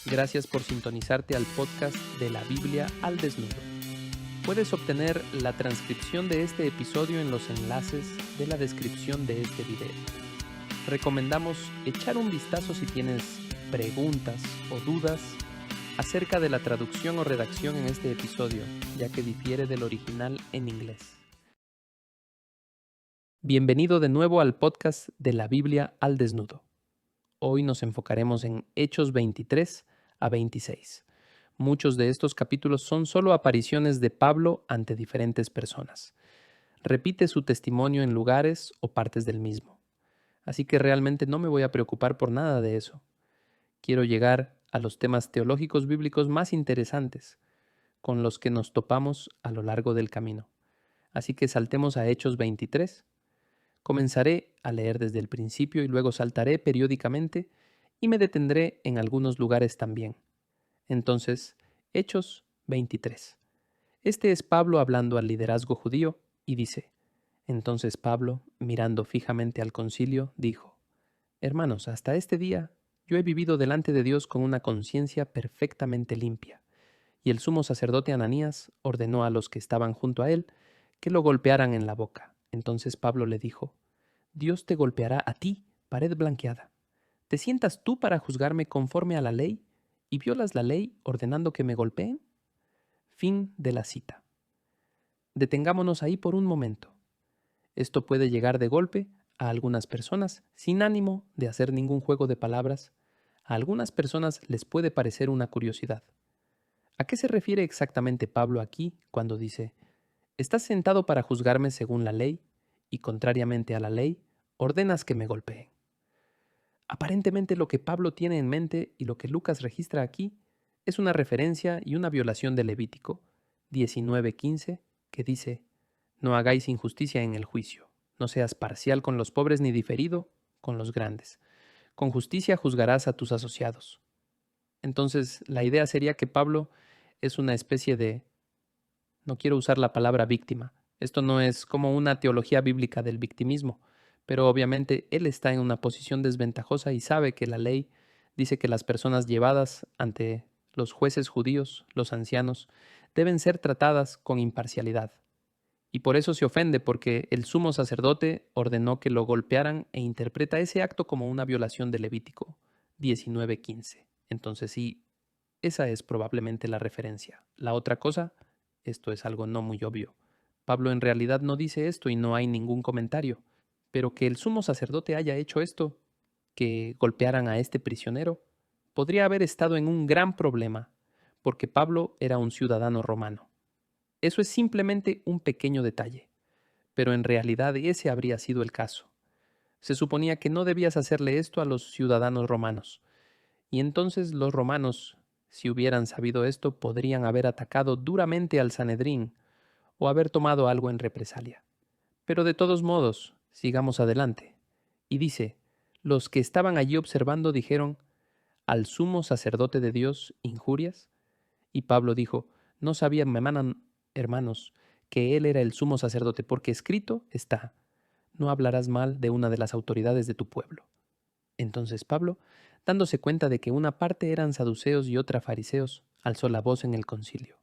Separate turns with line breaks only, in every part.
Gracias por sintonizarte al podcast de la Biblia al desnudo. Puedes obtener la transcripción de este episodio en los enlaces de la descripción de este video. Recomendamos echar un vistazo si tienes preguntas o dudas acerca de la traducción o redacción en este episodio, ya que difiere del original en inglés. Bienvenido de nuevo al podcast de la Biblia al desnudo. Hoy nos enfocaremos en Hechos 23 a 26. Muchos de estos capítulos son solo apariciones de Pablo ante diferentes personas. Repite su testimonio en lugares o partes del mismo. Así que realmente no me voy a preocupar por nada de eso. Quiero llegar a los temas teológicos bíblicos más interesantes, con los que nos topamos a lo largo del camino. Así que saltemos a Hechos 23. Comenzaré a leer desde el principio y luego saltaré periódicamente y me detendré en algunos lugares también. Entonces, Hechos 23. Este es Pablo hablando al liderazgo judío y dice: Entonces Pablo, mirando fijamente al concilio, dijo: Hermanos, hasta este día yo he vivido delante de Dios con una conciencia perfectamente limpia. Y el sumo sacerdote Ananías ordenó a los que estaban junto a él que lo golpearan en la boca. Entonces Pablo le dijo: Dios te golpeará a ti, pared blanqueada. ¿Te sientas tú para juzgarme conforme a la ley y violas la ley ordenando que me golpeen? Fin de la cita. Detengámonos ahí por un momento. Esto puede llegar de golpe a algunas personas sin ánimo de hacer ningún juego de palabras. A algunas personas les puede parecer una curiosidad. ¿A qué se refiere exactamente Pablo aquí cuando dice: Estás sentado para juzgarme según la ley y, contrariamente a la ley, ordenas que me golpeen? Aparentemente lo que Pablo tiene en mente y lo que Lucas registra aquí es una referencia y una violación de Levítico 19:15, que dice: No hagáis injusticia en el juicio, no seas parcial con los pobres ni diferido con los grandes. Con justicia juzgarás a tus asociados. Entonces, la idea sería que Pablo es una especie de, no quiero usar la palabra víctima. Esto no es como una teología bíblica del victimismo, pero obviamente él está en una posición desventajosa y sabe que la ley dice que las personas llevadas ante los jueces judíos, los ancianos, deben ser tratadas con imparcialidad. Y por eso se ofende, porque el sumo sacerdote ordenó que lo golpearan e interpreta ese acto como una violación de Levítico 19:15. Entonces sí, esa es probablemente la referencia. La otra cosa, esto es algo no muy obvio. Pablo en realidad no dice esto y no hay ningún comentario, pero que el sumo sacerdote haya hecho esto, que golpearan a este prisionero, podría haber estado en un gran problema, porque Pablo era un ciudadano romano. Eso es simplemente un pequeño detalle, pero en realidad ese habría sido el caso. Se suponía que no debías hacerle esto a los ciudadanos romanos, y entonces los romanos, si hubieran sabido esto, podrían haber atacado duramente al Sanedrín o haber tomado algo en represalia. Pero de todos modos, sigamos adelante. Y dice: los que estaban allí observando dijeron: ¿al sumo sacerdote de Dios injurias? Y Pablo dijo: no sabían, hermanos, que él era el sumo sacerdote, porque escrito está: no hablarás mal de una de las autoridades de tu pueblo. Entonces Pablo, dándose cuenta de que una parte eran saduceos y otra fariseos, alzó la voz en el concilio: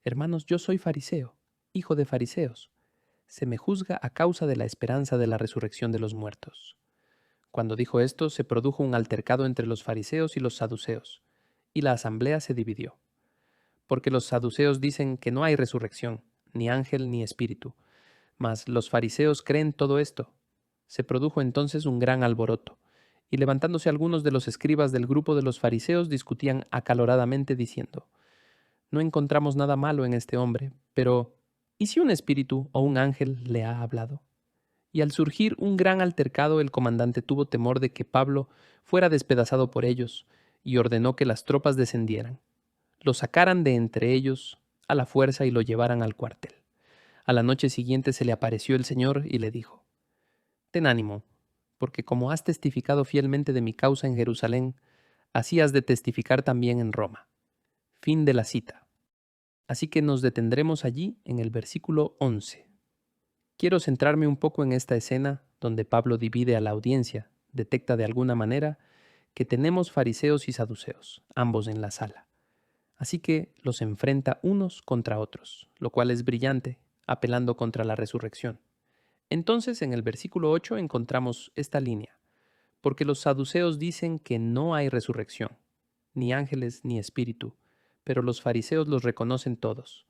Hermanos, yo soy fariseo, hijo de fariseos. Se me juzga a causa de la esperanza de la resurrección de los muertos. Cuando dijo esto, se produjo un altercado entre los fariseos y los saduceos, y la asamblea se dividió. Porque los saduceos dicen que no hay resurrección, ni ángel ni espíritu, mas los fariseos creen todo esto. Se produjo entonces un gran alboroto, y levantándose algunos de los escribas del grupo de los fariseos discutían acaloradamente diciendo: no encontramos nada malo en este hombre, pero ¿y si un espíritu o un ángel le ha hablado? Y al surgir un gran altercado, el comandante tuvo temor de que Pablo fuera despedazado por ellos, y ordenó que las tropas descendieran, lo sacaran de entre ellos a la fuerza y lo llevaran al cuartel. A la noche siguiente se le apareció el Señor y le dijo: Ten ánimo, porque como has testificado fielmente de mi causa en Jerusalén, así has de testificar también en Roma. Fin de la cita. Así que nos detendremos allí en el versículo 11. Quiero centrarme un poco en esta escena donde Pablo divide a la audiencia, detecta de alguna manera que tenemos fariseos y saduceos, ambos en la sala. Así que los enfrenta unos contra otros, lo cual es brillante, apelando contra la resurrección. Entonces, en el versículo 8 encontramos esta línea: porque los saduceos dicen que no hay resurrección, ni ángeles ni espíritu, pero los fariseos los reconocen todos.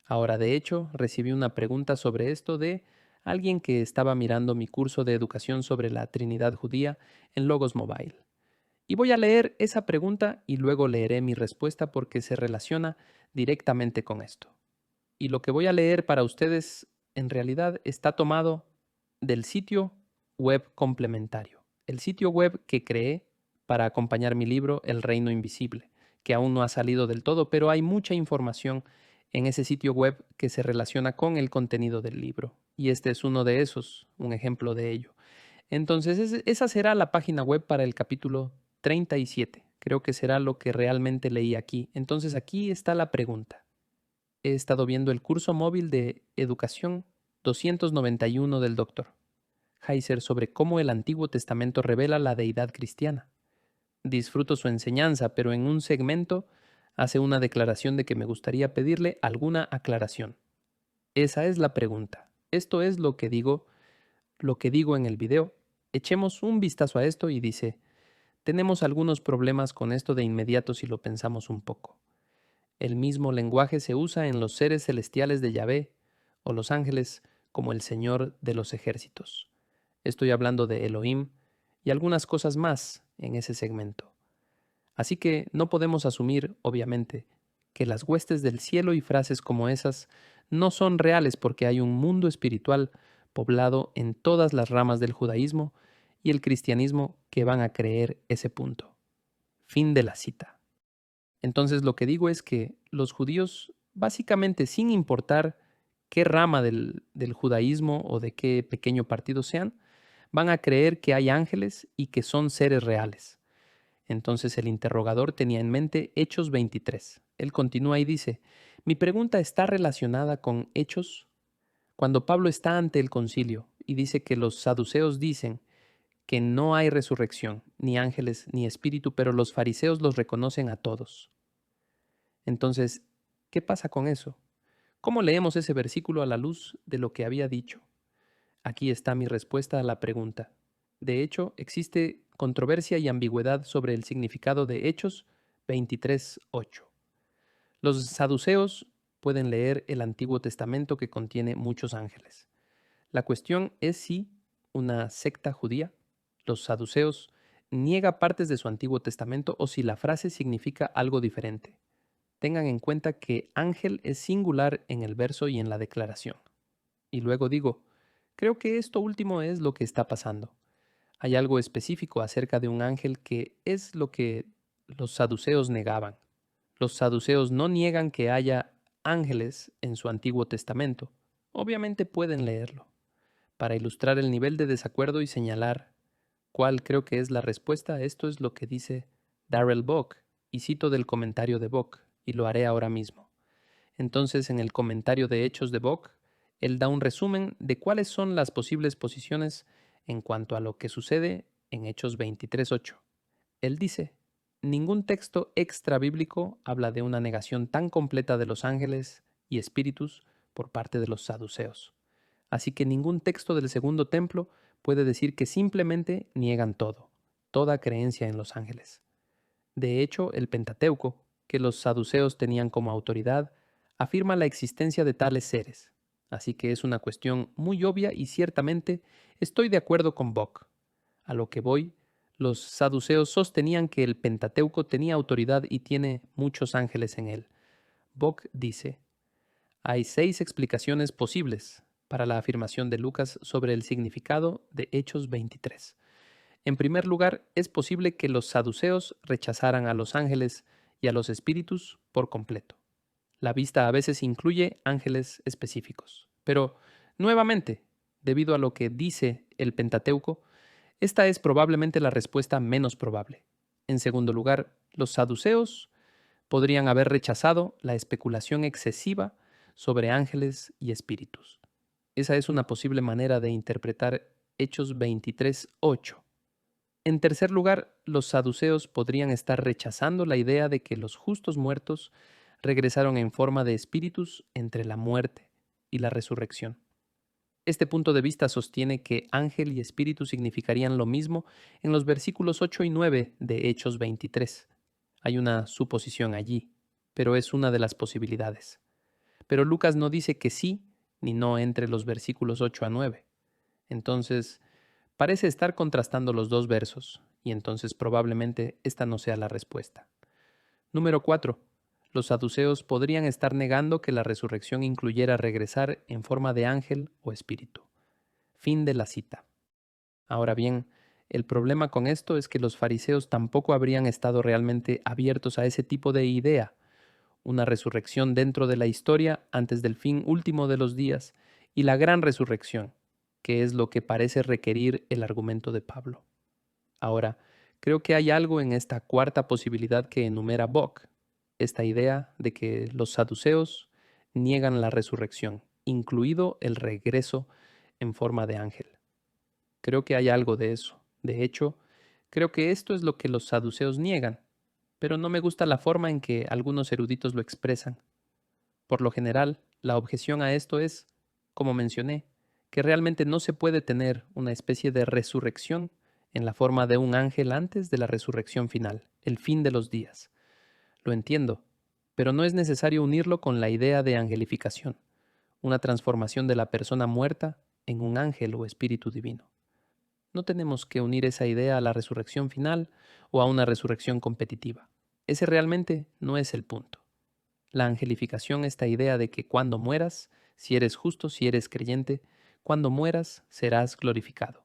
Ahora, de hecho, recibí una pregunta sobre esto de alguien que estaba mirando mi curso de educación sobre la Trinidad judía en Logos Mobile. Y voy a leer esa pregunta y luego leeré mi respuesta porque se relaciona directamente con esto. Y lo que voy a leer para ustedes en realidad está tomado del sitio web complementario, el sitio web que creé para acompañar mi libro El Reino Invisible, que aún no ha salido del todo, pero hay mucha información en ese sitio web que se relaciona con el contenido del libro. Y este es uno de esos, un ejemplo de ello. Entonces, esa será la página web para el capítulo 37. Creo que será lo que realmente leí aquí. Entonces, aquí está la pregunta. He estado viendo el curso móvil de Educación 291 del Dr. Heiser sobre cómo el Antiguo Testamento revela la deidad cristiana. Disfruto su enseñanza, pero en un segmento hace una declaración de que me gustaría pedirle alguna aclaración. Esa es la pregunta. Esto es lo que digo en el video. Echemos un vistazo a esto y dice: tenemos algunos problemas con esto de inmediato si lo pensamos un poco. El mismo lenguaje se usa en los seres celestiales de Yahvé o los ángeles como el Señor de los ejércitos. Estoy hablando de Elohim y algunas cosas más en ese segmento. Así que no podemos asumir, obviamente, que las huestes del cielo y frases como esas no son reales porque hay un mundo espiritual poblado en todas las ramas del judaísmo y el cristianismo que van a creer ese punto. Fin de la cita. Entonces lo que digo es que los judíos, básicamente sin importar qué rama del judaísmo o de qué pequeño partido sean, van a creer que hay ángeles y que son seres reales. Entonces el interrogador tenía en mente Hechos 23. Él continúa y dice: mi pregunta está relacionada con Hechos, cuando Pablo está ante el concilio y dice que los saduceos dicen que no hay resurrección, ni ángeles, ni espíritu, pero los fariseos los reconocen a todos. Entonces, ¿qué pasa con eso? ¿Cómo leemos ese versículo a la luz de lo que había dicho? Aquí está mi respuesta a la pregunta. De hecho, existe controversia y ambigüedad sobre el significado de Hechos 23:8. Los saduceos pueden leer el Antiguo Testamento que contiene muchos ángeles. La cuestión es si una secta judía, los saduceos, niega partes de su Antiguo Testamento o si la frase significa algo diferente. Tengan en cuenta que ángel es singular en el verso y en la declaración. Y luego digo, creo que esto último es lo que está pasando. Hay algo específico acerca de un ángel que es lo que los saduceos negaban. Los saduceos no niegan que haya ángeles en su Antiguo Testamento. Obviamente pueden leerlo. Para ilustrar el nivel de desacuerdo y señalar cuál creo que es la respuesta, esto es lo que dice Darrell Bock, y cito del comentario de Bock, y lo haré ahora mismo. Entonces, en el comentario de Hechos de Bock, él da un resumen de cuáles son las posibles posiciones en cuanto a lo que sucede en Hechos 23:8. Él dice: ningún texto extrabíblico habla de una negación tan completa de los ángeles y espíritus por parte de los saduceos. Así que ningún texto del Segundo Templo puede decir que simplemente niegan todo, toda creencia en los ángeles. De hecho, el Pentateuco, que los saduceos tenían como autoridad, afirma la existencia de tales seres. Así que es una cuestión muy obvia y ciertamente estoy de acuerdo con Bock. A lo que voy, los saduceos sostenían que el Pentateuco tenía autoridad y tiene muchos ángeles en él. Bock dice: hay 6 explicaciones posibles para la afirmación de Lucas sobre el significado de Hechos 23. En primer lugar, es posible que los saduceos rechazaran a los ángeles y a los espíritus por completo. La vista a veces incluye ángeles específicos. Pero, nuevamente, debido a lo que dice el Pentateuco, esta es probablemente la respuesta menos probable. En segundo lugar, los saduceos podrían haber rechazado la especulación excesiva sobre ángeles y espíritus. Esa es una posible manera de interpretar Hechos 23:8. En tercer lugar, los saduceos podrían estar rechazando la idea de que los justos muertos regresaron en forma de espíritus entre la muerte y la resurrección. Este punto de vista sostiene que ángel y espíritu significarían lo mismo en los versículos 8 y 9 de Hechos 23. Hay una suposición allí, pero es una de las posibilidades. Pero Lucas no dice que sí ni no entre los versículos 8 a 9. Entonces, parece estar contrastando los dos versos, y entonces probablemente esta no sea la respuesta. Número 4. Los saduceos podrían estar negando que la resurrección incluyera regresar en forma de ángel o espíritu. Fin de la cita. Ahora bien, el problema con esto es que los fariseos tampoco habrían estado realmente abiertos a ese tipo de idea, una resurrección dentro de la historia antes del fin último de los días y la gran resurrección, que es lo que parece requerir el argumento de Pablo. Ahora, creo que hay algo en esta cuarta posibilidad que enumera Bock, esta idea de que los saduceos niegan la resurrección, incluido el regreso en forma de ángel. Creo que hay algo de eso. De hecho, creo que esto es lo que los saduceos niegan, pero no me gusta la forma en que algunos eruditos lo expresan. Por lo general, la objeción a esto es, como mencioné, que realmente no se puede tener una especie de resurrección en la forma de un ángel antes de la resurrección final, el fin de los días. Lo entiendo, pero no es necesario unirlo con la idea de angelificación, una transformación de la persona muerta en un ángel o espíritu divino. No tenemos que unir esa idea a la resurrección final o a una resurrección competitiva. Ese realmente no es el punto. La angelificación, esta idea de que cuando mueras, si eres justo, si eres creyente, cuando mueras serás glorificado.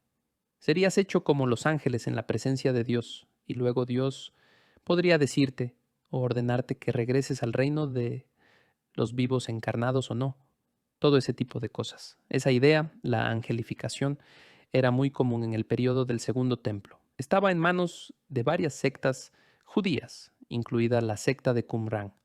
Serías hecho como los ángeles en la presencia de Dios, y luego Dios podría decirte o ordenarte que regreses al reino de los vivos encarnados o no. Todo ese tipo de cosas. Esa idea, la angelificación, era muy común en el periodo del Segundo Templo. Estaba en manos de varias sectas judías, incluida la secta de Qumran.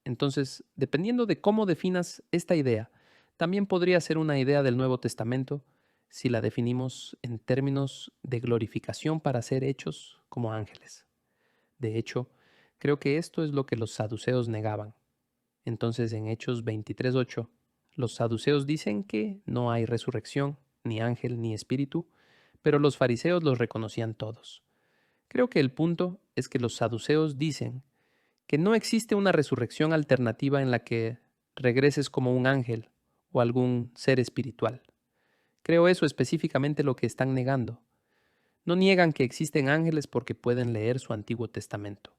Entonces, dependiendo de cómo definas esta idea, también podría ser una idea del Nuevo Testamento si la definimos en términos de glorificación para ser hechos como ángeles. De hecho, creo que esto es lo que los saduceos negaban. Entonces, en Hechos 23:8, los saduceos dicen que no hay resurrección, ni ángel, ni espíritu, pero los fariseos los reconocían todos. Creo que el punto es que los saduceos dicen que no existe una resurrección alternativa en la que regreses como un ángel o algún ser espiritual. Creo eso específicamente lo que están negando. No niegan que existen ángeles porque pueden leer su Antiguo Testamento.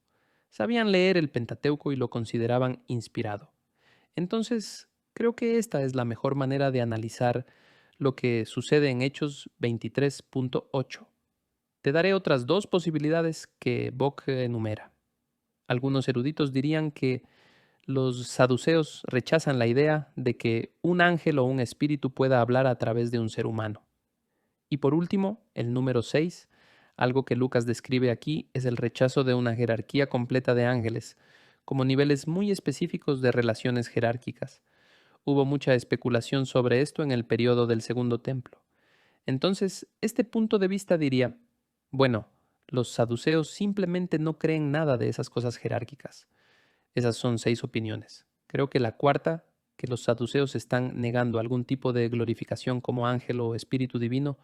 Sabían leer el Pentateuco y lo consideraban inspirado. Entonces, creo que esta es la mejor manera de analizar lo que sucede en Hechos 23:8. Te daré otras dos posibilidades que Bock enumera. Algunos eruditos dirían que los saduceos rechazan la idea de que un ángel o un espíritu pueda hablar a través de un ser humano. Y por último, el número 6, algo que Lucas describe aquí, es el rechazo de una jerarquía completa de ángeles, como niveles muy específicos de relaciones jerárquicas. Hubo mucha especulación sobre esto en el periodo del Segundo Templo. Entonces, este punto de vista diría, bueno, los saduceos simplemente no creen nada de esas cosas jerárquicas. Esas son 6 opiniones. Creo que la cuarta, que los saduceos están negando algún tipo de glorificación como ángel o espíritu divino,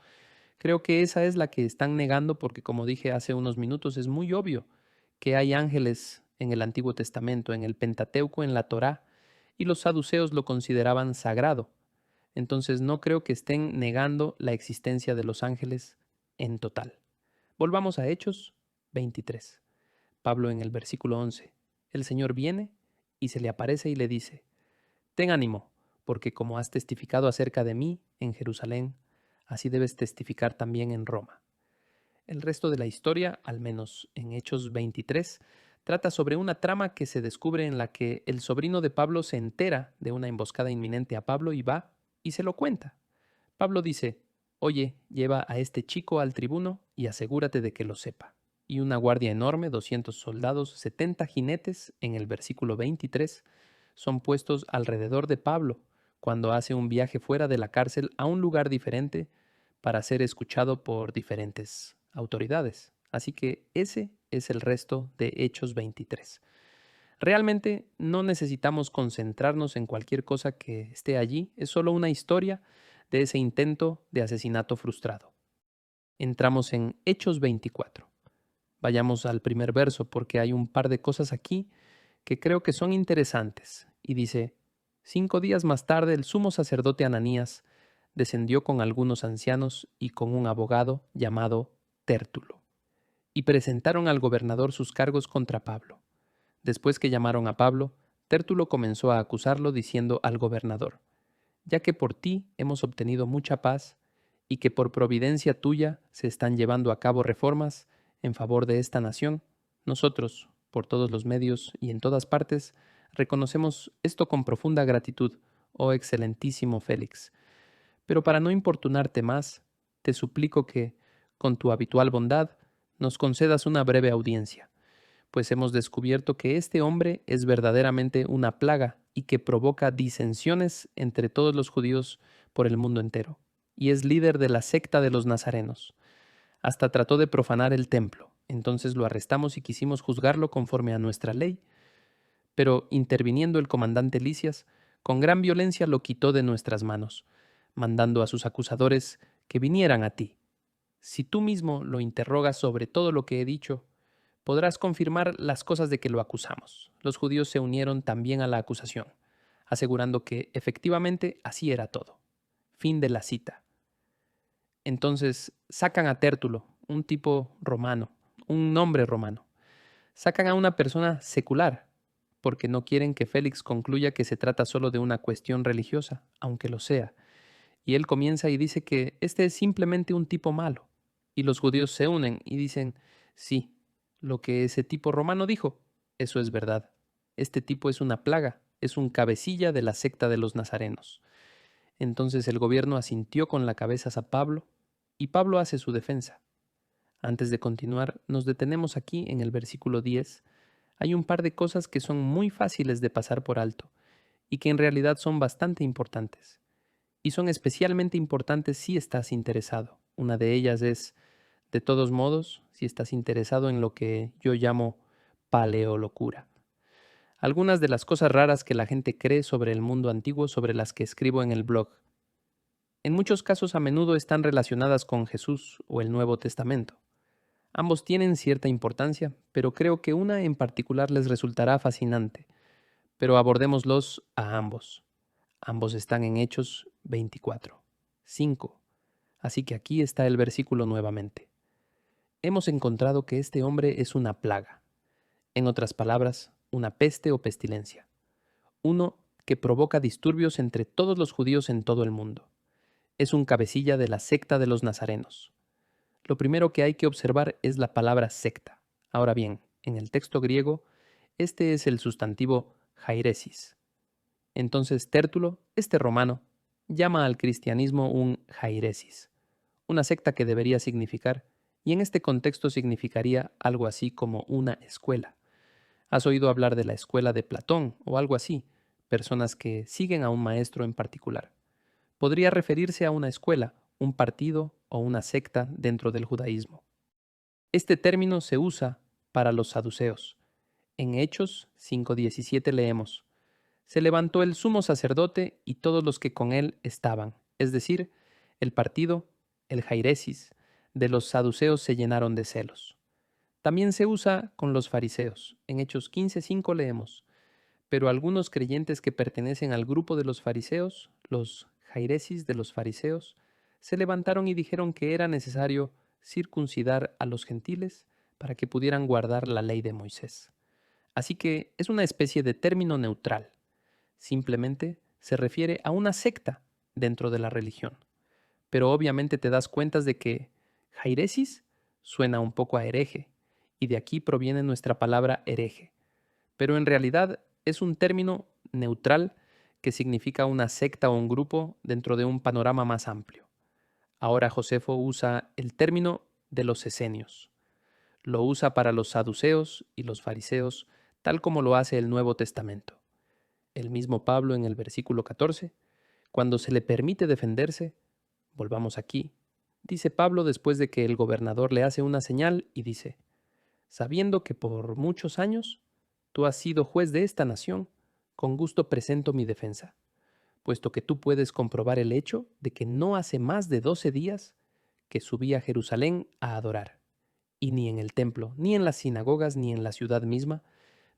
creo que esa es la que están negando porque, como dije hace unos minutos, es muy obvio que hay ángeles en el Antiguo Testamento, en el Pentateuco, en la Torá, y los saduceos lo consideraban sagrado. Entonces no creo que estén negando la existencia de los ángeles en total. Volvamos a Hechos 23. Pablo en el versículo 11. El Señor viene y se le aparece y le dice, ten ánimo, porque como has testificado acerca de mí en Jerusalén, así debes testificar también en Roma. El resto de la historia, al menos en Hechos 23, trata sobre una trama que se descubre en la que el sobrino de Pablo se entera de una emboscada inminente a Pablo y va y se lo cuenta. Pablo dice, oye, lleva a este chico al tribuno y asegúrate de que lo sepa. Y una guardia enorme, 200 soldados, 70 jinetes, en el versículo 23, son puestos alrededor de Pablo cuando hace un viaje fuera de la cárcel a un lugar diferente para ser escuchado por diferentes autoridades. Así que ese es el resto de Hechos 23. Realmente no necesitamos concentrarnos en cualquier cosa que esté allí, es solo una historia de ese intento de asesinato frustrado. Entramos en Hechos 24. Vayamos al primer verso porque hay un par de cosas aquí que creo que son interesantes. Y dice, 5 días más tarde el sumo sacerdote Ananías descendió con algunos ancianos y con un abogado llamado Tértulo, y presentaron al gobernador sus cargos contra Pablo. Después que llamaron a Pablo, Tértulo comenzó a acusarlo diciendo al gobernador, ya que por ti hemos obtenido mucha paz y que por providencia tuya se están llevando a cabo reformas en favor de esta nación, nosotros, por todos los medios y en todas partes, reconocemos esto con profunda gratitud, oh excelentísimo Félix. Pero para no importunarte más, te suplico que, con tu habitual bondad, nos concedas una breve audiencia, pues hemos descubierto que este hombre es verdaderamente una plaga y que provoca disensiones entre todos los judíos por el mundo entero, y es líder de la secta de los nazarenos. Hasta trató de profanar el templo, entonces lo arrestamos y quisimos juzgarlo conforme a nuestra ley, pero interviniendo el comandante Lisias, con gran violencia lo quitó de nuestras manos, mandando a sus acusadores que vinieran a ti. Si tú mismo lo interrogas sobre todo lo que he dicho, podrás confirmar las cosas de que lo acusamos. Los judíos se unieron también a la acusación, asegurando que efectivamente así era todo. Fin de la cita. Entonces sacan a Tértulo, un tipo romano, un nombre romano. Sacan a una persona secular, porque no quieren que Félix concluya que se trata solo de una cuestión religiosa, aunque lo sea. Y él comienza y dice que este es simplemente un tipo malo. Y los judíos se unen y dicen, sí, lo que ese tipo romano dijo, eso es verdad. Este tipo es una plaga, es un cabecilla de la secta de los nazarenos. Entonces el gobierno asintió con la cabeza a Pablo y Pablo hace su defensa. Antes de continuar, nos detenemos aquí en el versículo 10. Hay un par de cosas que son muy fáciles de pasar por alto y que en realidad son bastante importantes. Y son especialmente importantes si estás interesado. Una de ellas es, de todos modos, si estás interesado en lo que yo llamo paleolocura. Algunas de las cosas raras que la gente cree sobre el mundo antiguo sobre las que escribo en el blog. En muchos casos a menudo están relacionadas con Jesús o el Nuevo Testamento. Ambos tienen cierta importancia, pero creo que una en particular les resultará fascinante. Pero abordémoslos a ambos. Ambos están en Hechos 24. 5. Así que aquí está el versículo nuevamente. Hemos encontrado que este hombre es una plaga. En otras palabras, una peste o pestilencia. Uno que provoca disturbios entre todos los judíos en todo el mundo. Es un cabecilla de la secta de los nazarenos. Lo primero que hay que observar es la palabra secta. Ahora bien, en el texto griego, este es el sustantivo jairesis. Entonces Tértulo, este romano, llama al cristianismo un jairesis, una secta que debería significar, y en este contexto significaría algo así como una escuela. ¿Has oído hablar de la escuela de Platón o algo así? Personas que siguen a un maestro en particular. Podría referirse a una escuela, un partido o una secta dentro del judaísmo. Este término se usa para los saduceos. En Hechos 5:17 leemos, se levantó el sumo sacerdote y todos los que con él estaban, es decir, el partido, el jairesis, de los saduceos se llenaron de celos. También se usa con los fariseos. En Hechos 15:5 leemos, pero algunos creyentes que pertenecen al grupo de los fariseos, los jairesis de los fariseos, se levantaron y dijeron que era necesario circuncidar a los gentiles para que pudieran guardar la ley de Moisés. Así que es una especie de término neutral. Simplemente se refiere a una secta dentro de la religión. Pero obviamente te das cuenta de que jairesis suena un poco a hereje, y de aquí proviene nuestra palabra hereje. Pero en realidad es un término neutral que significa una secta o un grupo dentro de un panorama más amplio. Ahora Josefo usa el término de los esenios. Lo usa para los saduceos y los fariseos, tal como lo hace el Nuevo Testamento. El mismo Pablo en el versículo 14, cuando se le permite defenderse, volvamos aquí, Dice Pablo después de que el gobernador le hace una señal y dice, sabiendo que por muchos años tú has sido juez de esta nación, con gusto presento mi defensa, puesto que tú puedes comprobar el hecho de que no hace más de 12 días que subí a Jerusalén a adorar, y ni en el templo, ni en las sinagogas, ni en la ciudad misma,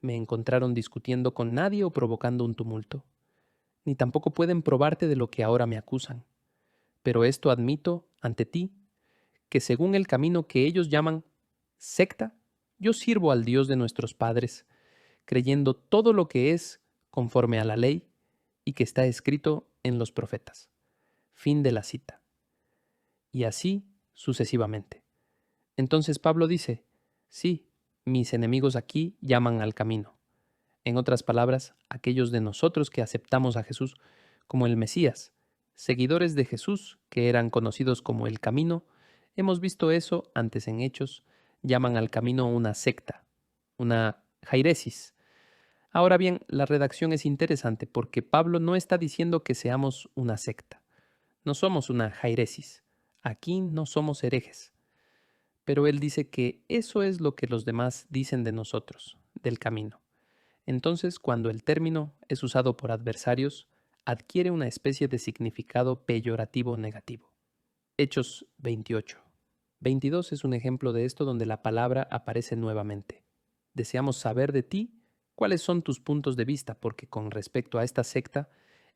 me encontraron discutiendo con nadie o provocando un tumulto, ni tampoco pueden probarte de lo que ahora me acusan. Pero esto admito ante ti, que según el camino que ellos llaman secta, yo sirvo al Dios de nuestros padres, creyendo todo lo que es conforme a la ley y que está escrito en los profetas. Fin de la cita. Y así sucesivamente. Entonces Pablo dice, sí, mis enemigos aquí llaman al camino. En otras palabras, aquellos de nosotros que aceptamos a Jesús como el Mesías, seguidores de Jesús que eran conocidos como el camino, hemos visto eso antes en Hechos, llaman al camino una secta, una jairesis. Ahora bien, la redacción es interesante porque Pablo no está diciendo que seamos una secta. No somos una jairesis. Aquí no somos herejes. Pero él dice que eso es lo que los demás dicen de nosotros, del camino. Entonces, cuando el término es usado por adversarios, adquiere una especie de significado peyorativo negativo. Hechos 28. 22 es un ejemplo de esto donde la palabra aparece nuevamente. Deseamos saber de ti cuáles son tus puntos de vista, porque con respecto a esta secta,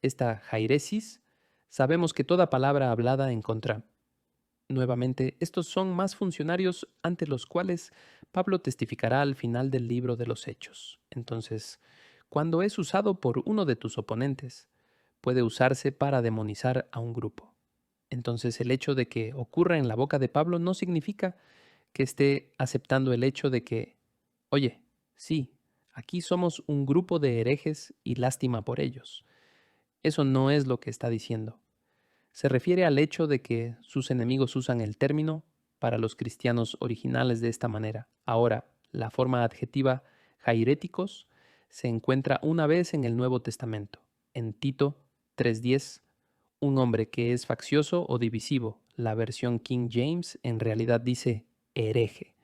esta jairesis, sabemos que toda palabra hablada en contra. Nuevamente, estos son más funcionarios ante los cuales Pablo testificará al final del libro de los Hechos. Entonces, cuando es usado por uno de tus oponentes, puede usarse para demonizar a un grupo. Entonces, el hecho de que ocurra en la boca de Pablo no significa que esté aceptando el hecho de que, oye, sí, aquí somos un grupo de herejes y lástima por ellos. Eso no es lo que está diciendo. Se refiere al hecho de que sus enemigos usan el término para los cristianos originales de esta manera. Ahora, la forma adjetiva jairéticos se encuentra una vez en el Nuevo Testamento, en Tito 3:10, un hombre que es faccioso o divisivo. La versión King James en realidad dice hereje.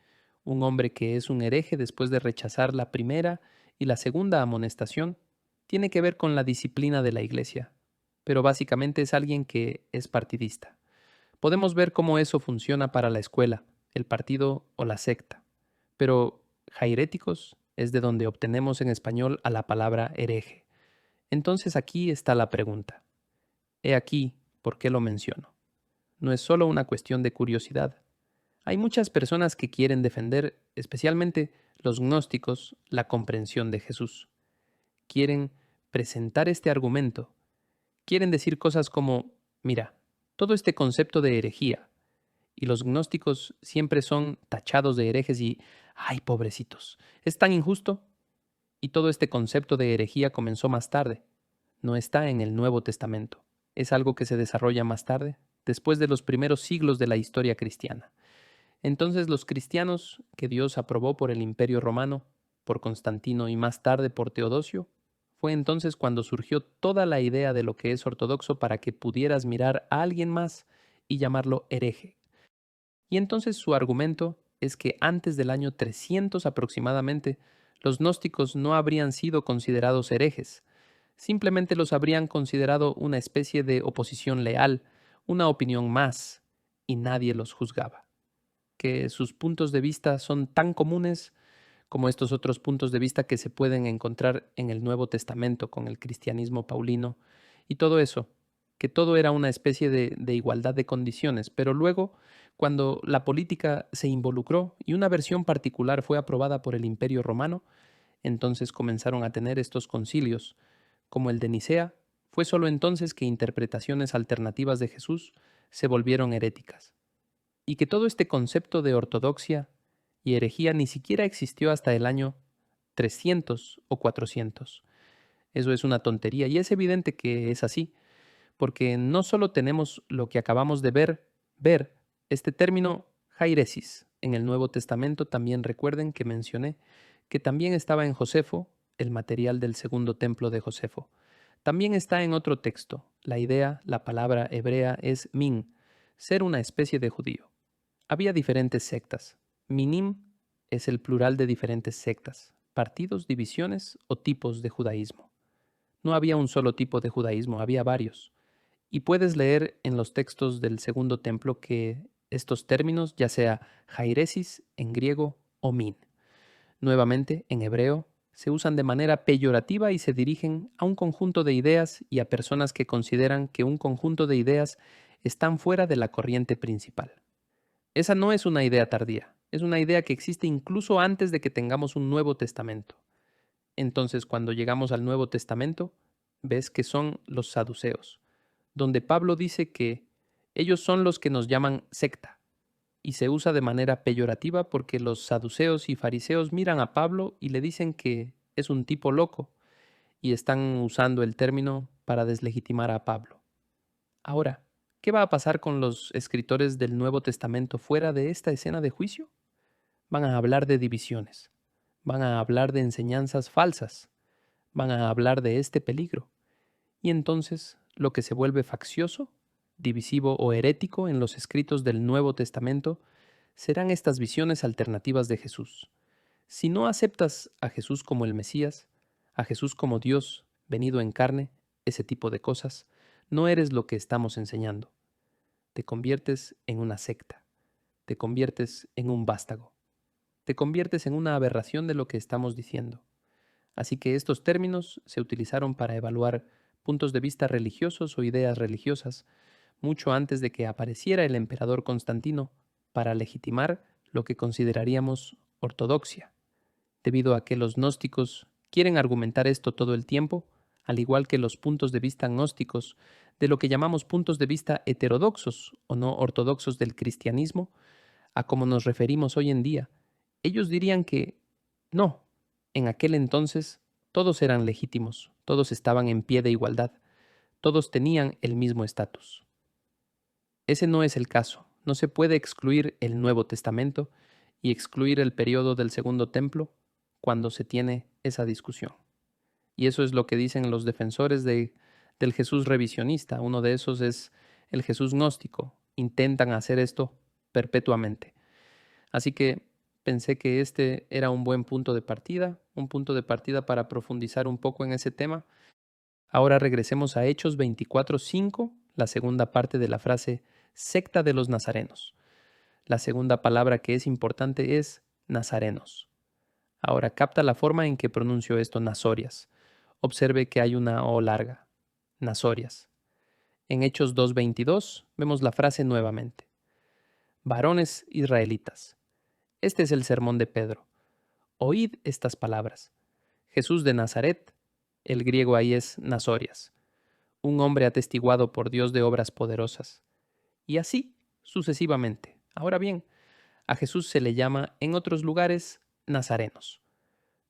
Un hombre que es un hereje después de rechazar la primera y la segunda amonestación tiene que ver con la disciplina de la iglesia, pero básicamente es alguien que es partidista. Podemos ver cómo eso funciona para la escuela, el partido o la secta, pero jairéticos es de donde obtenemos en español a la palabra hereje. Entonces aquí está la pregunta. He aquí por qué lo menciono. No es solo una cuestión de curiosidad. Hay muchas personas que quieren defender, especialmente los gnósticos, la comprensión de Jesús. Quieren presentar este argumento. Quieren decir cosas como, mira, todo este concepto de herejía, y los gnósticos siempre son tachados de herejes y, ay, pobrecitos, es tan injusto. Y todo este concepto de herejía comenzó más tarde. No está en el Nuevo Testamento. Es algo que se desarrolla más tarde, después de los primeros siglos de la historia cristiana. Entonces los cristianos que Dios aprobó por el Imperio Romano, por Constantino y más tarde por Teodosio, fue entonces cuando surgió toda la idea de lo que es ortodoxo para que pudieras mirar a alguien más y llamarlo hereje. Y entonces su argumento es que antes del año 300 aproximadamente, los gnósticos no habrían sido considerados herejes, simplemente los habrían considerado una especie de oposición leal, una opinión más, y nadie los juzgaba. Que sus puntos de vista son tan comunes como estos otros puntos de vista que se pueden encontrar en el Nuevo Testamento con el cristianismo paulino y todo eso, que todo era una especie de igualdad de condiciones, pero luego, cuando la política se involucró y una versión particular fue aprobada por el Imperio Romano, entonces comenzaron a tener estos concilios, como el de Nicea. Fue solo entonces que interpretaciones alternativas de Jesús se volvieron heréticas y que todo este concepto de ortodoxia y herejía ni siquiera existió hasta el año 300 o 400. Eso es una tontería y es evidente que es así, porque no solo tenemos lo que acabamos de ver este término jairesis en el Nuevo Testamento, también recuerden que mencioné que también estaba en Josefo, el material del segundo templo de Josefo. También está en otro texto. La idea, la palabra hebrea es min. ser una especie de judío. Había diferentes sectas. Minim es el plural de diferentes sectas, partidos, divisiones o tipos de judaísmo. No había un solo tipo de judaísmo, había varios. Y puedes leer en los textos del Segundo Templo que estos términos, ya sea jairesis en griego o min, nuevamente en hebreo, se usan de manera peyorativa y se dirigen a un conjunto de ideas y a personas que consideran que un conjunto de ideas están fuera de la corriente principal. Esa no es una idea tardía, es una idea que existe incluso antes de que tengamos un Nuevo Testamento. Entonces, cuando llegamos al Nuevo Testamento, ves que son los saduceos, donde Pablo dice que ellos son los que nos llaman secta, y se usa de manera peyorativa porque los saduceos y fariseos miran a Pablo y le dicen que es un tipo loco, y están usando el término para deslegitimar a Pablo. Ahora, ¿qué va a pasar con los escritores del Nuevo Testamento fuera de esta escena de juicio? Van a hablar de divisiones, van a hablar de enseñanzas falsas, van a hablar de este peligro. Y entonces, lo que se vuelve faccioso, divisivo o herético en los escritos del Nuevo Testamento serán estas visiones alternativas de Jesús. Si no aceptas a Jesús como el Mesías, a Jesús como Dios venido en carne, ese tipo de cosas, no eres lo que estamos enseñando. Te conviertes en una secta, te conviertes en un vástago, te conviertes en una aberración de lo que estamos diciendo. Así que estos términos se utilizaron para evaluar puntos de vista religiosos o ideas religiosas mucho antes de que apareciera el emperador Constantino para legitimar lo que consideraríamos ortodoxia, debido a que los gnósticos quieren argumentar esto todo el tiempo, al igual que los puntos de vista gnósticos de lo que llamamos puntos de vista heterodoxos o no ortodoxos del cristianismo, a como nos referimos hoy en día. Ellos dirían que no, en aquel entonces todos eran legítimos, todos estaban en pie de igualdad, todos tenían el mismo estatus. Ese no es el caso. No se puede excluir el Nuevo Testamento y excluir el periodo del Segundo Templo cuando se tiene esa discusión. Y eso es lo que dicen los defensores del Jesús revisionista. Uno de esos es el Jesús gnóstico. Intentan hacer esto perpetuamente. Así que pensé que este era un buen punto de partida, un punto de partida para profundizar un poco en ese tema. Ahora regresemos a Hechos 24:5, la segunda parte de la frase secta de los nazarenos. La segunda palabra que es importante es nazarenos. Ahora capta la forma en que pronuncio esto, nazorias. Observe que hay una O larga, nazorias. En Hechos 2:22 vemos la frase nuevamente. Varones israelitas. Este es el sermón de Pedro. Oíd estas palabras. Jesús de Nazaret, el griego ahí es nazorias, un hombre atestiguado por Dios de obras poderosas. Y así sucesivamente. Ahora bien, a Jesús se le llama en otros lugares nazarenos.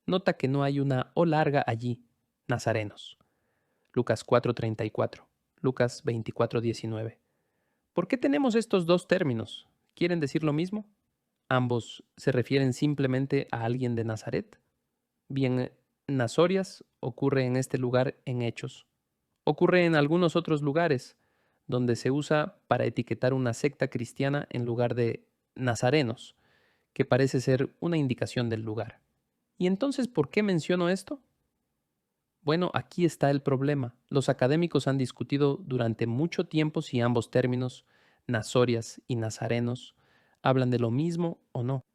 Nota que no hay una O larga allí, nazarenos. Lucas 4:34, Lucas 24:19. ¿Por qué tenemos estos dos términos? ¿Quieren decir lo mismo? ¿Ambos se refieren simplemente a alguien de Nazaret? Bien, Nazorias ocurre en este lugar en Hechos. Ocurre en algunos otros lugares, donde se usa para etiquetar una secta cristiana en lugar de nazarenos, que parece ser una indicación del lugar. ¿Y entonces por qué menciono esto? Bueno, aquí está el problema. Los académicos han discutido durante mucho tiempo si ambos términos, nazorias y nazarenos, hablan de lo mismo o no.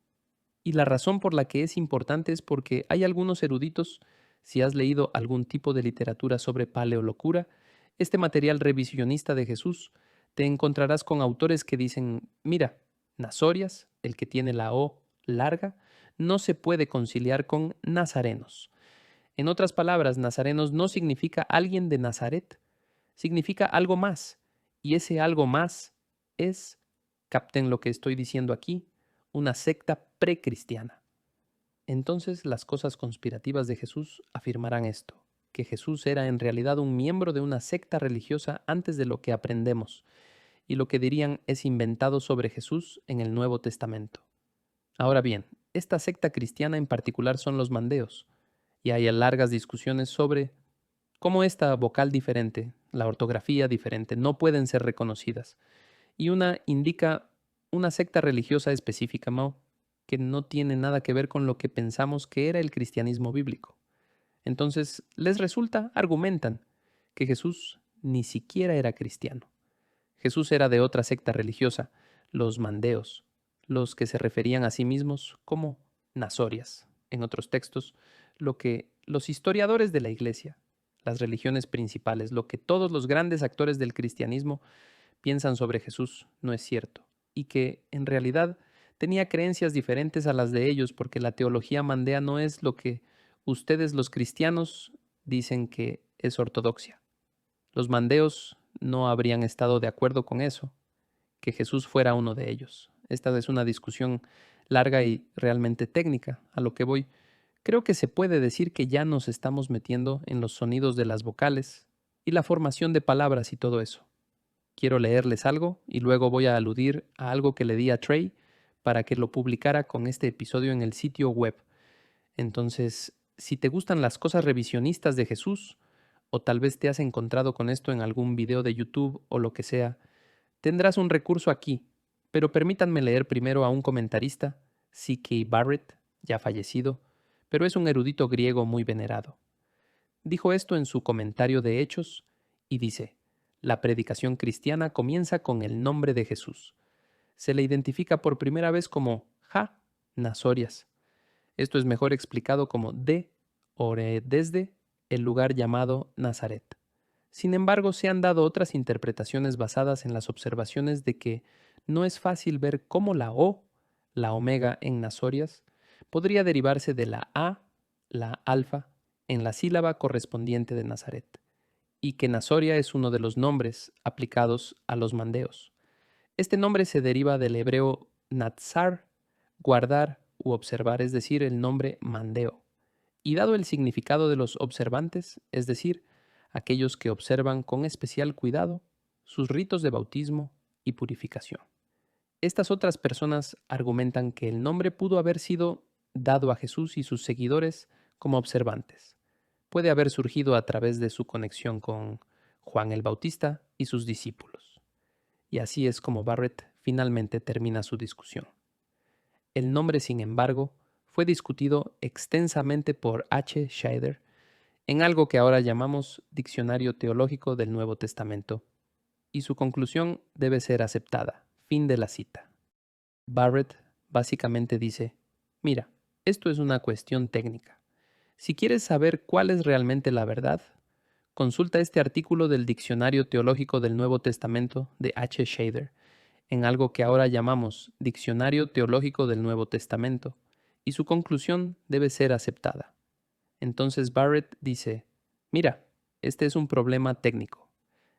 Y la razón por la que es importante es porque hay algunos eruditos, si has leído algún tipo de literatura sobre paleolocura, este material revisionista de Jesús, te encontrarás con autores que dicen, mira, Nazorias, el que tiene la O larga, no se puede conciliar con nazarenos. En otras palabras, nazarenos no significa alguien de Nazaret, significa algo más. Y ese algo más es, capten lo que estoy diciendo aquí, una secta precristiana. Entonces las cosas conspirativas de Jesús afirmarán esto, que Jesús era en realidad un miembro de una secta religiosa antes de lo que aprendemos, y lo que dirían es inventado sobre Jesús en el Nuevo Testamento. Ahora bien, esta secta cristiana en particular son los mandeos, y hay largas discusiones sobre cómo esta vocal diferente, la ortografía diferente, no pueden ser reconocidas. y una indica una secta religiosa específica, Mao, que no tiene nada que ver con lo que pensamos que era el cristianismo bíblico. Entonces, argumentan, que Jesús ni siquiera era cristiano. Jesús era de otra secta religiosa, los mandeos, los que se referían a sí mismos como nasorias. En otros textos, lo que los historiadores de la Iglesia, las religiones principales, lo que todos los grandes actores del cristianismo piensan sobre Jesús no es cierto, y que, en realidad, tenía creencias diferentes a las de ellos porque la teología mandea no es lo que ustedes los cristianos dicen que es ortodoxia. Los mandeos no habrían estado de acuerdo con eso, que Jesús fuera uno de ellos. Esta es una discusión larga y realmente técnica, a lo que voy. Creo que se puede decir que ya nos estamos metiendo en los sonidos de las vocales y la formación de palabras y todo eso. Quiero leerles algo y luego voy a aludir a algo que le di a Trey para que lo publicara con este episodio en el sitio web. Entonces, si te gustan las cosas revisionistas de Jesús, o tal vez te has encontrado con esto en algún video de YouTube o lo que sea, tendrás un recurso aquí, pero permítanme leer primero a un comentarista, C.K. Barrett, ya fallecido, pero es un erudito griego muy venerado. Dijo esto en su comentario de Hechos y dice: la predicación cristiana comienza con el nombre de Jesús. Se le identifica por primera vez como Nasorias. Esto es mejor explicado como desde el lugar llamado Nazaret. Sin embargo, se han dado otras interpretaciones basadas en las observaciones de que no es fácil ver cómo la omega en Nasorias, podría derivarse de la A, la alfa, en la sílaba correspondiente de Nazaret, y que Nasoria es uno de los nombres aplicados a los mandeos. Este nombre se deriva del hebreo natzar, guardar u observar, es decir, el nombre mandeo. Y dado el significado de los observantes, es decir, aquellos que observan con especial cuidado sus ritos de bautismo y purificación. Estas otras personas argumentan que el nombre pudo haber sido dado a Jesús y sus seguidores como observantes. Puede haber surgido a través de su conexión con Juan el Bautista y sus discípulos. Y así es como Barrett finalmente termina su discusión. El nombre, sin embargo, fue discutido extensamente por H. Scheider en algo que ahora llamamos Diccionario Teológico del Nuevo Testamento, y su conclusión debe ser aceptada. Fin de la cita. Barrett básicamente dice: mira, esto es una cuestión técnica. Si quieres saber cuál es realmente la verdad, consulta este artículo del Diccionario Teológico del Nuevo Testamento de H. Scheider, en algo que ahora llamamos Diccionario Teológico del Nuevo Testamento, y su conclusión debe ser aceptada. Entonces Barrett dice: mira, este es un problema técnico.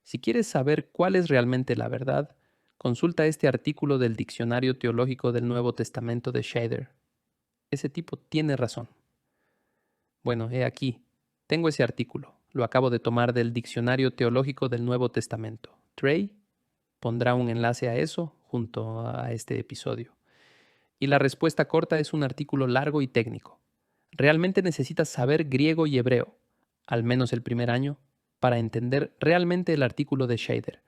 Si quieres saber cuál es realmente la verdad, consulta este artículo del Diccionario Teológico del Nuevo Testamento de Scheider. Ese tipo tiene razón. Bueno, he aquí. Tengo ese artículo. Lo acabo de tomar del Diccionario Teológico del Nuevo Testamento. Trey pondrá un enlace a eso junto a este episodio. Y la respuesta corta es un artículo largo y técnico. Realmente necesitas saber griego y hebreo, al menos el primer año, para entender realmente el artículo de Scheider.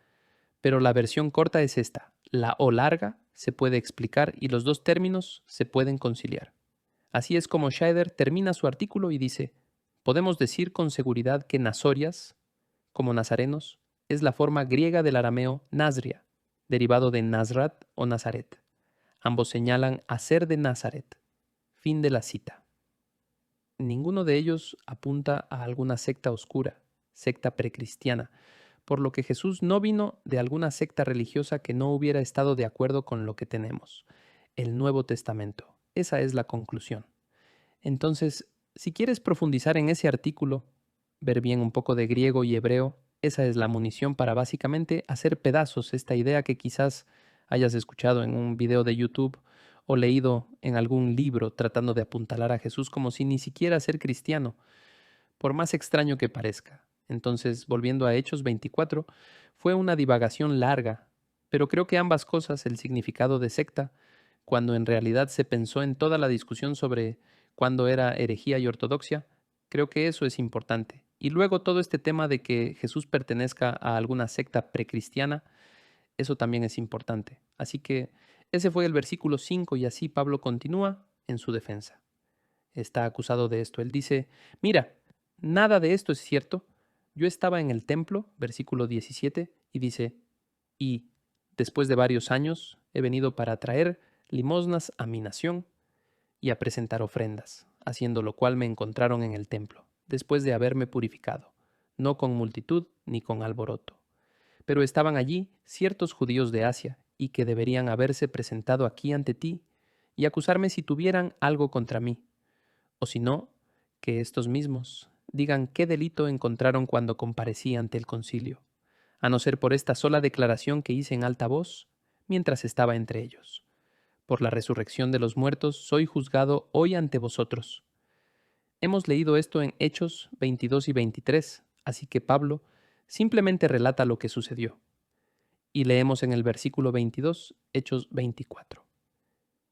Pero la versión corta es esta: la O larga se puede explicar y los dos términos se pueden conciliar. Así es como Scheider termina su artículo y dice: podemos decir con seguridad que Nasorias, como nazarenos, es la forma griega del arameo Nazria, derivado de Nazrat o Nazaret. Ambos señalan a ser de Nazaret. Fin de la cita. Ninguno de ellos apunta a alguna secta oscura, secta precristiana, por lo que Jesús no vino de alguna secta religiosa que no hubiera estado de acuerdo con lo que tenemos, el Nuevo Testamento. Esa es la conclusión. Entonces, si quieres profundizar en ese artículo, ver bien un poco de griego y hebreo, esa es la munición para básicamente hacer pedazos esta idea que quizás hayas escuchado en un video de YouTube o leído en algún libro tratando de apuntalar a Jesús como si ni siquiera ser cristiano, por más extraño que parezca. Entonces, volviendo a Hechos 24, fue una divagación larga, pero creo que ambas cosas, el significado de secta, cuando en realidad se pensó en toda la discusión sobre cuándo era herejía y ortodoxia, creo que eso es importante. Y luego todo este tema de que Jesús pertenezca a alguna secta precristiana, Eso también es importante. Así que ese fue el versículo 5 y así Pablo continúa en su defensa. Está acusado de esto. Él dice, mira, nada de esto es cierto. Yo estaba en el templo, versículo 17, y dice, y después de varios años he venido para traer limosnas a mi nación y a presentar ofrendas, haciendo lo cual me encontraron en el templo, después de haberme purificado, no con multitud ni con alboroto. Pero estaban allí ciertos judíos de Asia, y que deberían haberse presentado aquí ante ti, y acusarme si tuvieran algo contra mí, o si no, que estos mismos digan qué delito encontraron cuando comparecí ante el concilio, a no ser por esta sola declaración que hice en alta voz mientras estaba entre ellos. Por la resurrección de los muertos soy juzgado hoy ante vosotros. Hemos leído esto en Hechos 22 y 23, así que Pablo simplemente relata lo que sucedió. Y leemos en el versículo 22, Hechos 24.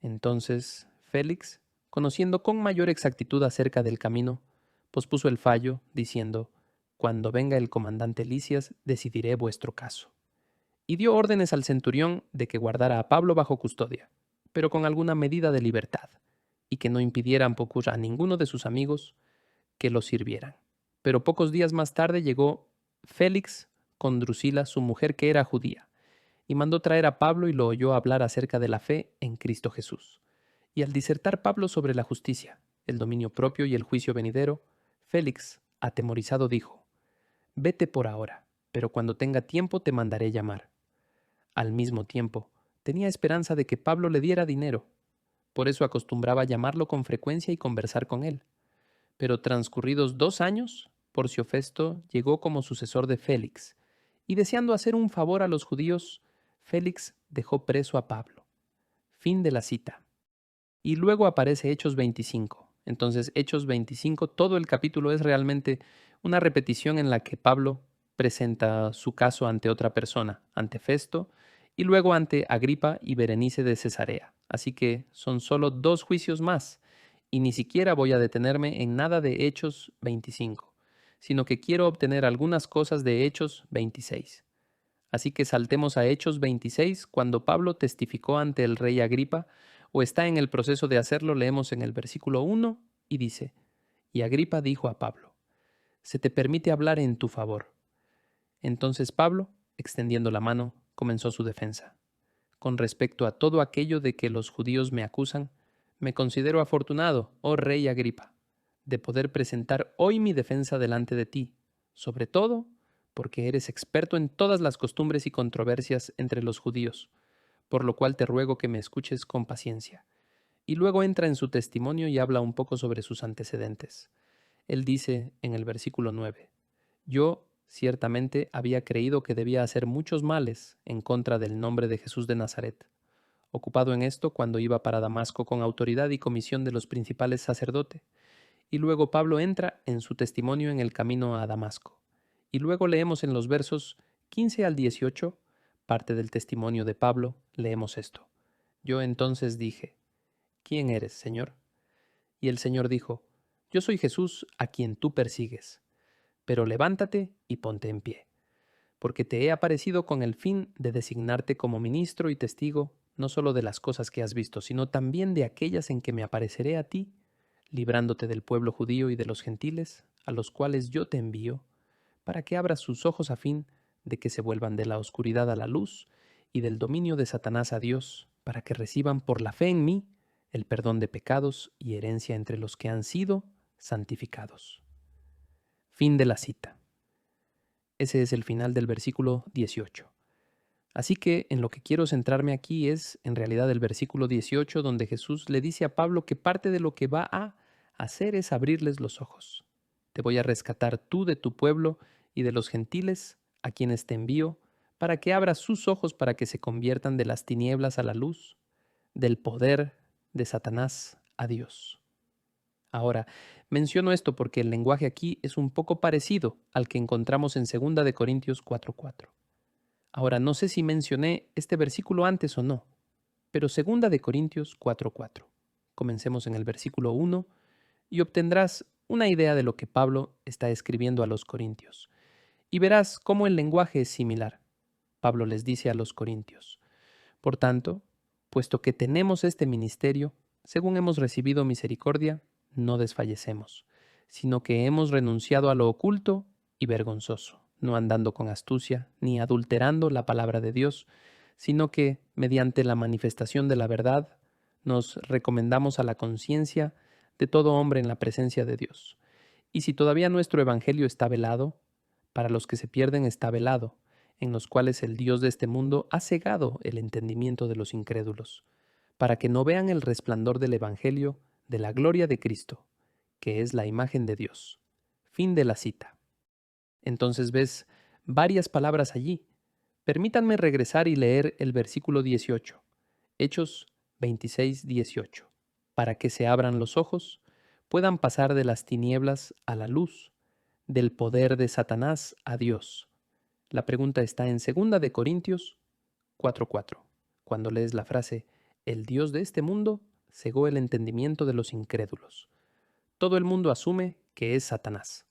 Entonces Félix, conociendo con mayor exactitud acerca del camino, pospuso el fallo, diciendo, Cuando venga el comandante Lisias, decidiré vuestro caso. Y dio órdenes al centurión de que guardara a Pablo bajo custodia, pero con alguna medida de libertad, y que no impidieran a ninguno de sus amigos que lo sirvieran. Pero pocos días más tarde llegó Félix con Drusila, su mujer que era judía, y mandó traer a Pablo y lo oyó hablar acerca de la fe en Cristo Jesús. Y al disertar Pablo sobre la justicia, el dominio propio y el juicio venidero, Félix, atemorizado, dijo, Vete por ahora, pero cuando tenga tiempo te mandaré llamar. Al mismo tiempo, tenía esperanza de que Pablo le diera dinero. Por eso acostumbraba llamarlo con frecuencia y conversar con él. Pero transcurridos 2 años, Porcio Festo llegó como sucesor de Félix, y deseando hacer un favor a los judíos, Félix dejó preso a Pablo. Fin de la cita. Y luego aparece Hechos 25. Entonces, Hechos 25, todo el capítulo es realmente una repetición en la que Pablo presenta su caso ante otra persona, ante Festo, y luego ante Agripa y Berenice de Cesarea. Así que son solo 2 juicios más, y ni siquiera voy a detenerme en nada de Hechos 25, sino que quiero obtener algunas cosas de Hechos 26. Así que saltemos a Hechos 26, cuando Pablo testificó ante el rey Agripa, o está en el proceso de hacerlo, leemos en el versículo 1 y dice, y Agripa dijo a Pablo, se te permite hablar en tu favor. Entonces Pablo, extendiendo la mano, comenzó su defensa. Con respecto a todo aquello de que los judíos me acusan, me considero afortunado, oh rey Agripa, de poder presentar hoy mi defensa delante de ti, sobre todo porque eres experto en todas las costumbres y controversias entre los judíos, por lo cual te ruego que me escuches con paciencia. Y luego entra en su testimonio y habla un poco sobre sus antecedentes. Él dice en el versículo 9, Yo ciertamente había creído que debía hacer muchos males en contra del nombre de Jesús de Nazaret, ocupado en esto cuando iba para Damasco con autoridad y comisión de los principales sacerdotes. Y luego Pablo entra en su testimonio en el camino a Damasco. Y luego leemos en los versos 15 al 18, parte del testimonio de Pablo, leemos esto. Yo entonces dije, ¿quién eres, Señor? Y el Señor dijo, Yo soy Jesús a quien tú persigues, pero levántate y ponte en pie, porque te he aparecido con el fin de designarte como ministro y testigo, no solo de las cosas que has visto, sino también de aquellas en que me apareceré a ti, librándote del pueblo judío y de los gentiles, a los cuales yo te envío, para que abras sus ojos a fin de que se vuelvan de la oscuridad a la luz y del dominio de Satanás a Dios, para que reciban por la fe en mí el perdón de pecados y herencia entre los que han sido santificados. Fin de la cita. Ese es el final del versículo 18. Así que en lo que quiero centrarme aquí es en realidad el versículo 18, donde Jesús le dice a Pablo que parte de lo que va a hacer es abrirles los ojos. Te voy a rescatar tú de tu pueblo y de los gentiles a quienes te envío, para que abras sus ojos para que se conviertan de las tinieblas a la luz, del poder de Satanás a Dios. Ahora, menciono esto porque el lenguaje aquí es un poco parecido al que encontramos en 2 de Corintios 4:4. Ahora, no sé si mencioné este versículo antes o no, pero 2 de Corintios 4:4. Comencemos en el versículo 1 y obtendrás una idea de lo que Pablo está escribiendo a los corintios. Y verás cómo el lenguaje es similar. Pablo les dice a los corintios: por tanto, puesto que tenemos este ministerio, según hemos recibido misericordia, no desfallecemos, sino que hemos renunciado a lo oculto y vergonzoso, no andando con astucia, ni adulterando la palabra de Dios, sino que, mediante la manifestación de la verdad, nos recomendamos a la conciencia de todo hombre en la presencia de Dios. Y si todavía nuestro evangelio está velado, para los que se pierden está velado, en los cuales el Dios de este mundo ha cegado el entendimiento de los incrédulos, para que no vean el resplandor del evangelio de la gloria de Cristo, que es la imagen de Dios. Fin de la cita. Entonces ves varias palabras allí. Permítanme regresar y leer el versículo 18, Hechos 26, 18. Para que se abran los ojos, puedan pasar de las tinieblas a la luz, del poder de Satanás a Dios. La pregunta está en 2 Corintios 4:4, cuando lees la frase: el Dios de este mundo cegó el entendimiento de los incrédulos. Todo el mundo asume que es Satanás.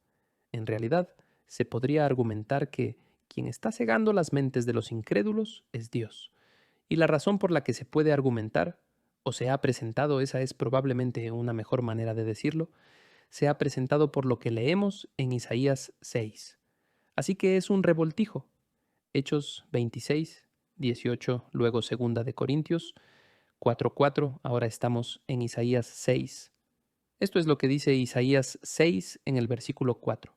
En realidad, se podría argumentar que quien está cegando las mentes de los incrédulos es Dios. Y la razón por la que se puede argumentar, o se ha presentado, esa es probablemente una mejor manera de decirlo, se ha presentado por lo que leemos en Isaías 6. Así que es un revoltijo. Hechos 26, 18, luego 2 Corintios 4:4, ahora estamos en Isaías 6. Esto es lo que dice Isaías 6 en el versículo 4.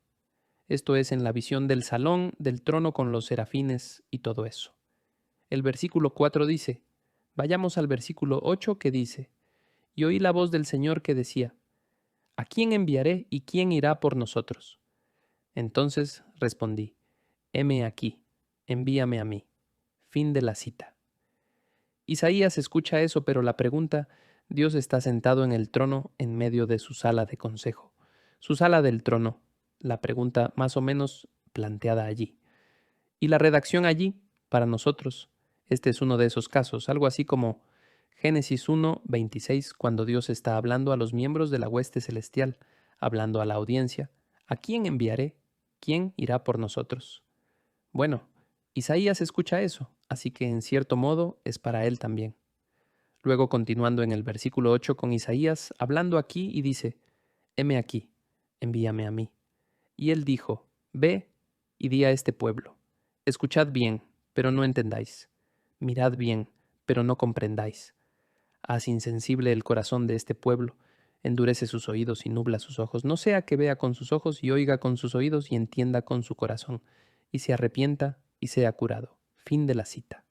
Esto es en la visión del salón, del trono con los serafines y todo eso. El versículo 4 dice: vayamos al versículo 8 que dice: y oí la voz del Señor que decía: ¿a quién enviaré y quién irá por nosotros? Entonces respondí: heme aquí, envíame a mí. Fin de la cita. Isaías escucha eso, pero la pregunta: Dios está sentado en el trono en medio de su sala de consejo. Su sala del trono, la pregunta más o menos planteada allí. Y la redacción allí, para nosotros, este es uno de esos casos, algo así como Génesis 1:26, cuando Dios está hablando a los miembros de la hueste celestial, hablando a la audiencia: ¿a quién enviaré? ¿Quién irá por nosotros? Bueno, Isaías escucha eso, así que en cierto modo es para él también. Luego continuando en el versículo 8 con Isaías, hablando aquí y dice: heme aquí, envíame a mí. Y él dijo: ve y di a este pueblo: escuchad bien, pero no entendáis; mirad bien, pero no comprendáis. Haz insensible el corazón de este pueblo, endurece sus oídos y nubla sus ojos, no sea que vea con sus ojos y oiga con sus oídos y entienda con su corazón, y se arrepienta y sea curado. Fin de la cita.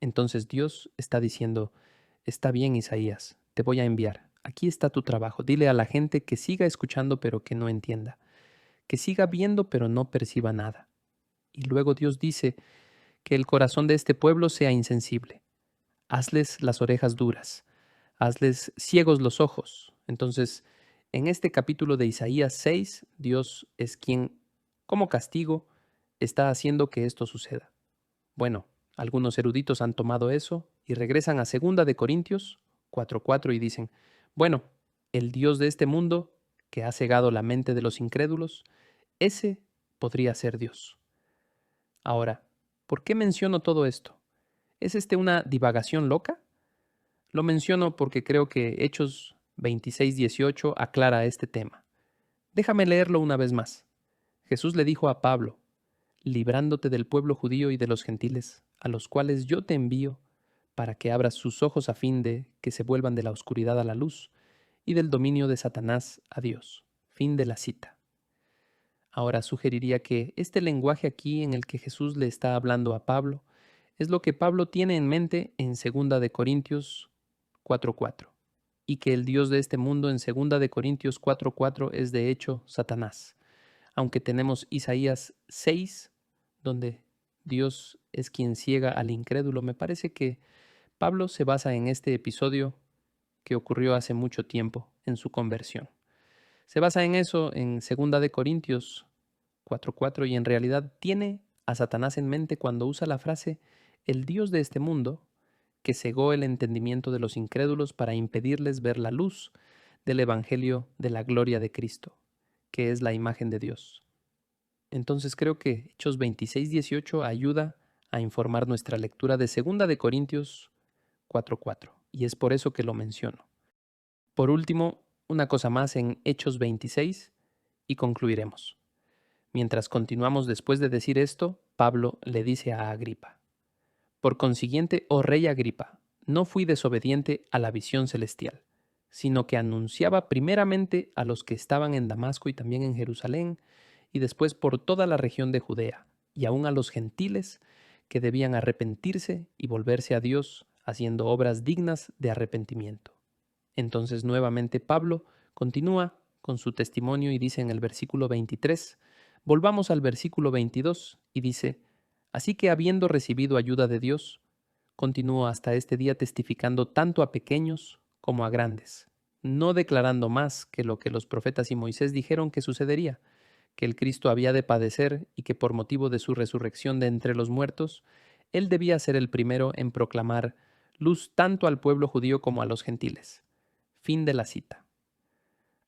Entonces Dios está diciendo: está bien, Isaías, te voy a enviar. Aquí está tu trabajo. Dile a la gente que siga escuchando pero que no entienda, que siga viendo pero no perciba nada. Y luego Dios dice que el corazón de este pueblo sea insensible. Hazles las orejas duras, hazles ciegos los ojos. Entonces, en este capítulo de Isaías 6, Dios es quien, como castigo, está haciendo que esto suceda. Bueno, algunos eruditos han tomado eso y regresan a 2 Corintios 4:4 y dicen: bueno, el Dios de este mundo, que ha cegado la mente de los incrédulos, ese podría ser Dios. Ahora, ¿por qué menciono todo esto? ¿Es una divagación loca? Lo menciono porque creo que Hechos 26:18 aclara este tema. Déjame leerlo una vez más. Jesús le dijo a Pablo: librándote del pueblo judío y de los gentiles, a los cuales yo te envío, para que abras sus ojos a fin de que se vuelvan de la oscuridad a la luz y del dominio de Satanás a Dios. Fin de la cita. Ahora sugeriría que este lenguaje aquí en el que Jesús le está hablando a Pablo es lo que Pablo tiene en mente en 2 Corintios 4:4, y que el Dios de este mundo en 2 Corintios 4:4 es de hecho Satanás, aunque tenemos Isaías 6, donde Dios es quien ciega al incrédulo. Me parece que Pablo se basa en este episodio que ocurrió hace mucho tiempo en su conversión. Se basa en eso en 2 Corintios 4:4 y en realidad tiene a Satanás en mente cuando usa la frase el Dios de este mundo, que cegó el entendimiento de los incrédulos para impedirles ver la luz del Evangelio de la gloria de Cristo, que es la imagen de Dios. Entonces creo que Hechos 26:18 ayuda a informar nuestra lectura de 2 Corintios 4:4, y es por eso que lo menciono. Por último, una cosa más en Hechos 26 y concluiremos. Mientras continuamos después de decir esto, Pablo le dice a Agripa: Por consiguiente, oh rey Agripa, no fui desobediente a la visión celestial, sino que anunciaba primeramente a los que estaban en Damasco y también en Jerusalén, y después por toda la región de Judea, y aún a los gentiles que debían arrepentirse y volverse a Dios, haciendo obras dignas de arrepentimiento. Entonces nuevamente Pablo continúa con su testimonio y dice en el versículo 23, volvamos al versículo 22 y dice, así que habiendo recibido ayuda de Dios, continúo hasta este día testificando tanto a pequeños como a grandes, no declarando más que lo que los profetas y Moisés dijeron que sucedería, que el Cristo había de padecer y que por motivo de su resurrección de entre los muertos, él debía ser el primero en proclamar luz tanto al pueblo judío como a los gentiles. Fin de la cita.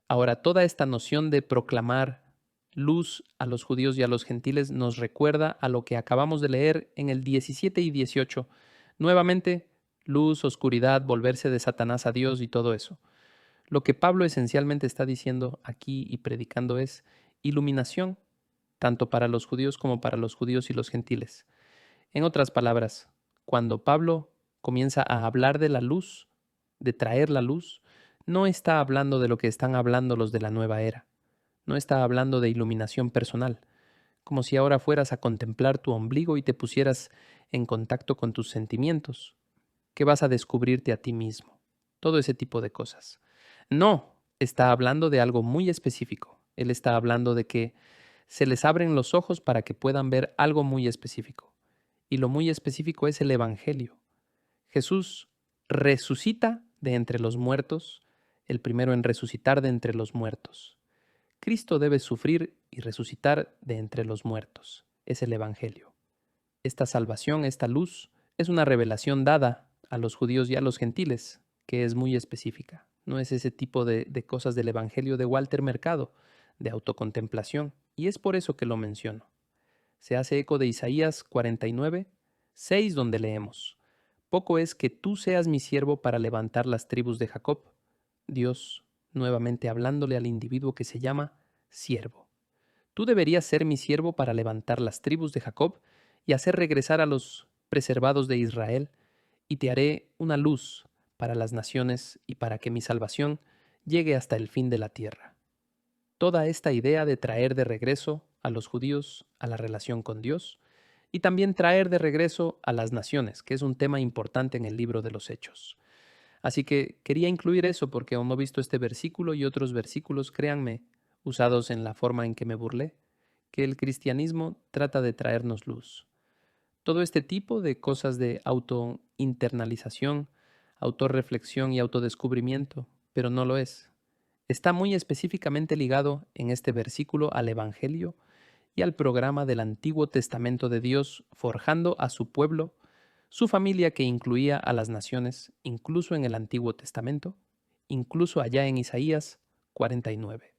Ahora, toda esta noción de proclamar luz a los judíos y a los gentiles nos recuerda a lo que acabamos de leer en el 17 y 18. Nuevamente, luz, oscuridad, volverse de Satanás a Dios y todo eso. Lo que Pablo esencialmente está diciendo aquí y predicando es iluminación, tanto para los judíos como para los judíos y los gentiles. En otras palabras, cuando Pablo comienza a hablar de la luz, de traer la luz, no está hablando de lo que están hablando los de la nueva era. No está hablando de iluminación personal, como si ahora fueras a contemplar tu ombligo y te pusieras en contacto con tus sentimientos, que vas a descubrirte a ti mismo. Todo ese tipo de cosas. No, está hablando de algo muy específico. Él está hablando de que se les abren los ojos para que puedan ver algo muy específico. Y lo muy específico es el Evangelio. Jesús resucita de entre los muertos, el primero en resucitar de entre los muertos. Cristo debe sufrir y resucitar de entre los muertos. Es el Evangelio. Esta salvación, esta luz, es una revelación dada a los judíos y a los gentiles, que es muy específica. No es ese tipo de cosas del Evangelio de Walter Mercado, de autocontemplación, y es por eso que lo menciono. Se hace eco de Isaías 49:6, donde leemos: Poco es que tú seas mi siervo para levantar las tribus de Jacob. Dios, nuevamente hablándole al individuo que se llama siervo. Tú deberías ser mi siervo para levantar las tribus de Jacob y hacer regresar a los preservados de Israel, y te haré una luz para las naciones y para que mi salvación llegue hasta el fin de la tierra. Toda esta idea de traer de regreso a los judíos a la relación con Dios y también traer de regreso a las naciones, que es un tema importante en el libro de los Hechos. Así que quería incluir eso porque aún no he visto este versículo y otros versículos, créanme, usados en la forma en que me burlé, que el cristianismo trata de traernos luz. Todo este tipo de cosas de autointernalización, autorreflexión y autodescubrimiento, pero no lo es. Está muy específicamente ligado en este versículo al Evangelio y al programa del Antiguo Testamento de Dios forjando a su pueblo, su familia que incluía a las naciones, incluso en el Antiguo Testamento, incluso allá en Isaías 49.